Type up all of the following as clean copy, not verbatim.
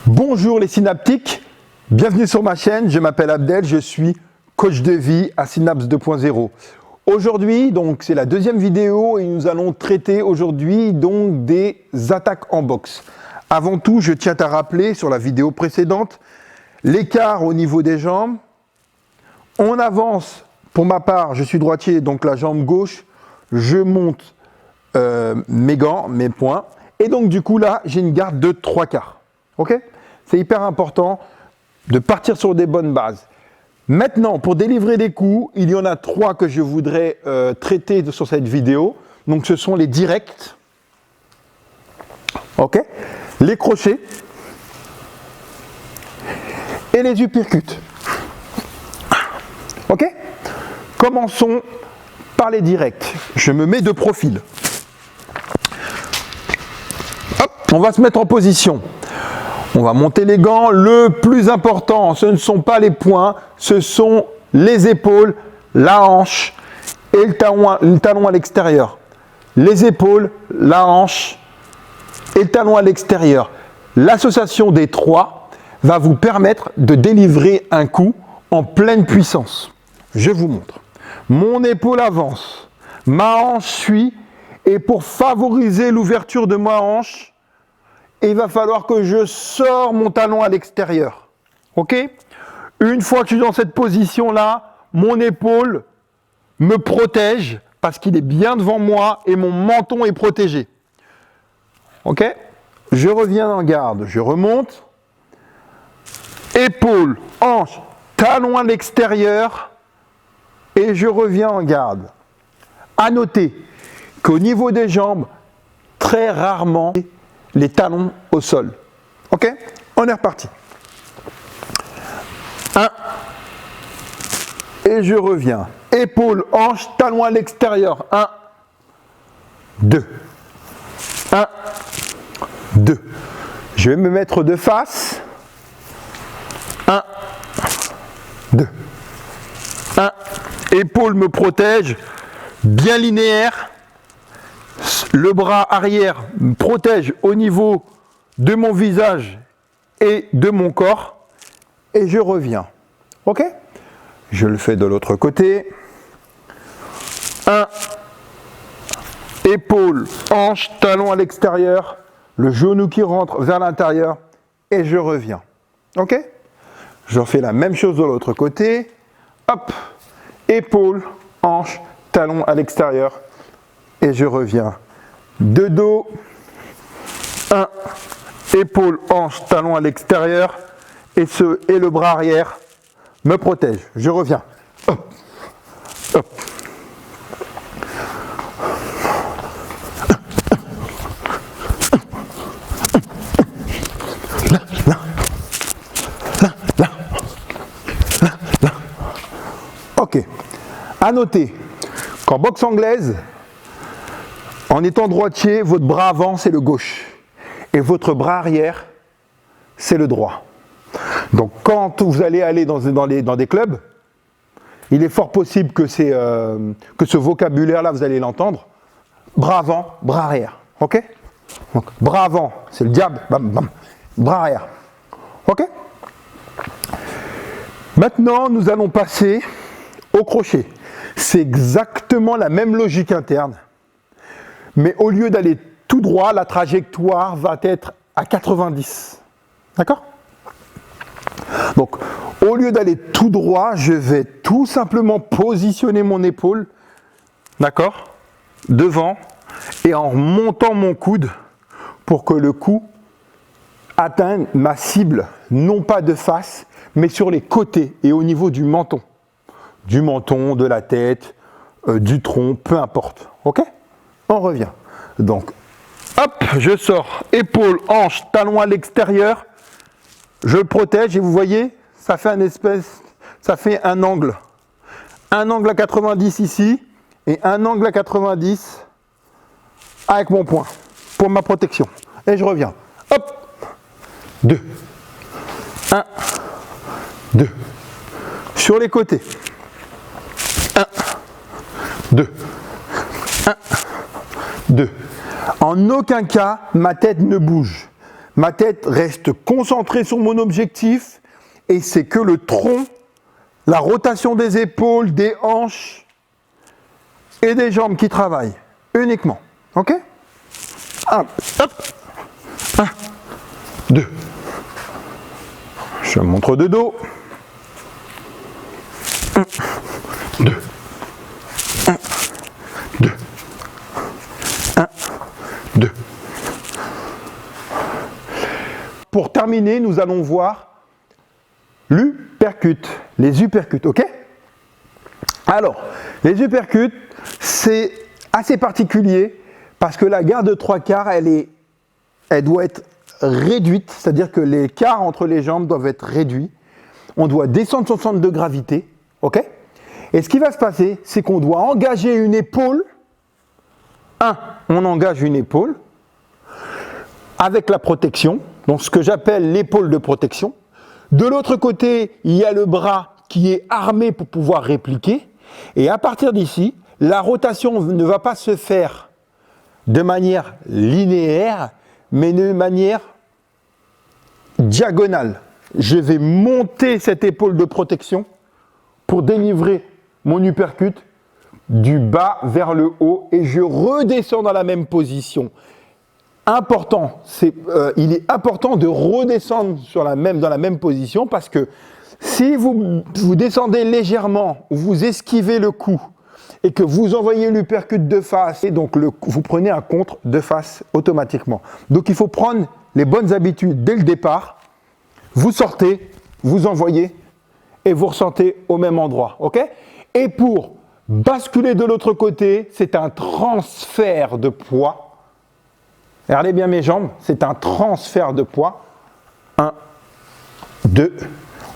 Bonjour les synaptiques, bienvenue sur ma chaîne, je m'appelle Abdel, je suis coach de vie à Synapse 2.0. Aujourd'hui, donc c'est la deuxième vidéo et nous allons traiter aujourd'hui donc des attaques en boxe. Avant tout, je tiens à rappeler sur la vidéo précédente l'écart au niveau des jambes. On avance, pour ma part, je suis droitier, donc la jambe gauche, je monte mes gants, mes poings, et donc du coup là, j'ai une garde de 3/4. Ok ? C'est hyper important de partir sur des bonnes bases. Maintenant, pour délivrer des coups, il y en a 3 que je voudrais traiter sur cette vidéo. Donc ce sont les directs, ok, les crochets et les uppercuts. Ok ? Commençons par les directs. Je me mets de profil. Hop, on va se mettre en position. On va monter les gants. Le plus important, ce ne sont pas les poings, ce sont les épaules, la hanche et le talon à l'extérieur. Les épaules, la hanche et le talon à l'extérieur. L'association des 3 va vous permettre de délivrer un coup en pleine puissance. Je vous montre. Mon épaule avance, ma hanche suit, et pour favoriser l'ouverture de ma hanche, il va falloir que je sors mon talon à l'extérieur. Ok ? Une fois que je suis dans cette position-là, mon épaule me protège parce qu'il est bien devant moi et mon menton est protégé. Ok ? Je reviens en garde, je remonte. Épaule, hanche, talon à l'extérieur et je reviens en garde. À noter qu'au niveau des jambes, très rarement, les talons au sol. Ok ? On est reparti. 1. Et je reviens. Épaule, hanche, talon à l'extérieur. 1. 2. 1. 2. Je vais me mettre de face. 1. 2. 1. Épaule me protège. Bien linéaire. Le bras arrière me protège au niveau de mon visage et de mon corps. Et je reviens. Ok ? Je le fais de l'autre côté. 1. Épaule, hanche, talon à l'extérieur. Le genou qui rentre vers l'intérieur. Et je reviens. Ok ? Je refais la même chose de l'autre côté. Hop. Épaule, hanche, talon à l'extérieur. Et je reviens. De dos, 1, épaule, hanche, talon à l'extérieur, et le bras arrière me protège. Je reviens. Hop, hop. Là, là, là, là, là, là. Ok. À noter qu'en boxe anglaise, en étant droitier, votre bras avant, c'est le gauche. Et votre bras arrière, c'est le droit. Donc, quand vous allez aller dans des clubs, il est fort possible que ce vocabulaire-là, vous allez l'entendre. Bras avant, bras arrière. Ok ? Donc, bras avant, c'est le diable. Bam, bam. Bras arrière. Ok ? Maintenant, nous allons passer au crochet. C'est exactement la même logique interne. Mais au lieu d'aller tout droit, la trajectoire va être à 90. D'accord ? Donc, au lieu d'aller tout droit, je vais tout simplement positionner mon épaule, d'accord ? Devant, et en montant mon coude pour que le coup atteigne ma cible, non pas de face, mais sur les côtés et au niveau du menton. Du menton, de la tête, du tronc, peu importe. Ok ? On revient. Donc, hop, je sors, épaule, hanche, talon à l'extérieur, je le protège et vous voyez, ça fait un angle. Un angle à 90 ici et un angle à 90 avec mon poing pour ma protection. Et je reviens. Hop, 2, 1, 2. Sur les côtés. 1, 2, 1, 2. En aucun cas, ma tête ne bouge. ma tête reste concentrée sur mon objectif et c'est que le tronc, la rotation des épaules, des hanches et des jambes qui travaillent uniquement. Ok? 1, hop, 1, 2. Je montre de dos. 1, 2. 1, 2. 1, 2. Pour terminer, nous allons voir l'uppercut, les uppercuts, ok? Alors, les uppercuts, c'est assez particulier parce que la garde de 3/4, elle doit être réduite, c'est-à-dire que les quarts entre les jambes doivent être réduits. On doit descendre son centre de gravité, ok? Et ce qui va se passer, c'est qu'on doit engager une épaule. On engage une épaule avec la protection, donc ce que j'appelle l'épaule de protection. De l'autre côté, il y a le bras qui est armé pour pouvoir répliquer. Et à partir d'ici, la rotation ne va pas se faire de manière linéaire, mais de manière diagonale. Je vais monter cette épaule de protection pour délivrer mon uppercut du bas vers le haut et je redescends dans la même position. Important, il est important de redescendre dans la même position parce que si vous descendez légèrement ou vous esquivez le coup et que vous envoyez l'uppercut de face, et donc vous prenez un contre de face automatiquement. Donc il faut prendre les bonnes habitudes dès le départ. Vous sortez, vous envoyez et vous ressentez au même endroit. Ok ? Et pour basculer de l'autre côté, c'est un transfert de poids. Regardez bien mes jambes, c'est un transfert de poids. 1, 2,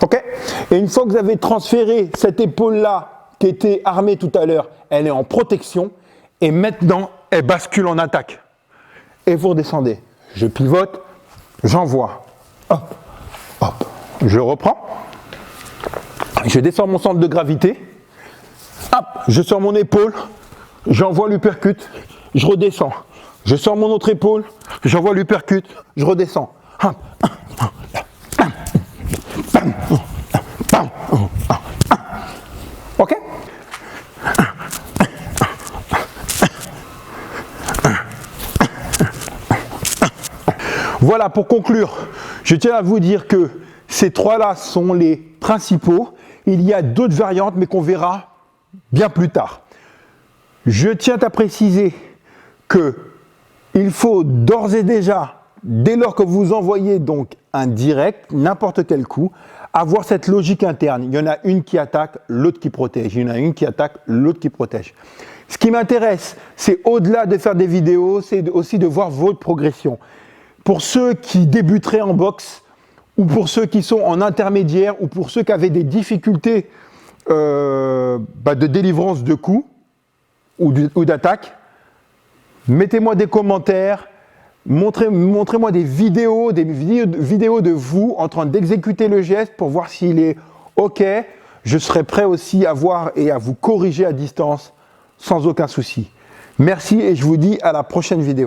ok ? Et une fois que vous avez transféré cette épaule-là, qui était armée tout à l'heure, elle est en protection, et maintenant, elle bascule en attaque. Et vous redescendez. Je pivote, j'envoie. Hop, hop. Je reprends. Je descends mon centre de gravité. Hop, je sors mon épaule, j'envoie l'uppercut, je redescends. Je sors mon autre épaule, j'envoie l'uppercut, je redescends. Ok ? Voilà, pour conclure, je tiens à vous dire que ces trois-là sont les principaux. Il y a d'autres variantes, mais qu'on verra bien plus tard. Je tiens à préciser qu'il faut d'ores et déjà, dès lors que vous envoyez donc un direct, n'importe quel coup, avoir cette logique interne. Il y en a une qui attaque, l'autre qui protège. Il y en a une qui attaque, l'autre qui protège. Ce qui m'intéresse, c'est au-delà de faire des vidéos, c'est aussi de voir votre progression. Pour ceux qui débuteraient en boxe, ou pour ceux qui sont en intermédiaire, ou pour ceux qui avaient des difficultés de délivrance de coups ou d'attaque, mettez-moi des commentaires, montrez-moi des vidéos de vous en train d'exécuter le geste pour voir s'il est OK. Je serai prêt aussi à voir et à vous corriger à distance sans aucun souci. Merci et je vous dis à la prochaine vidéo.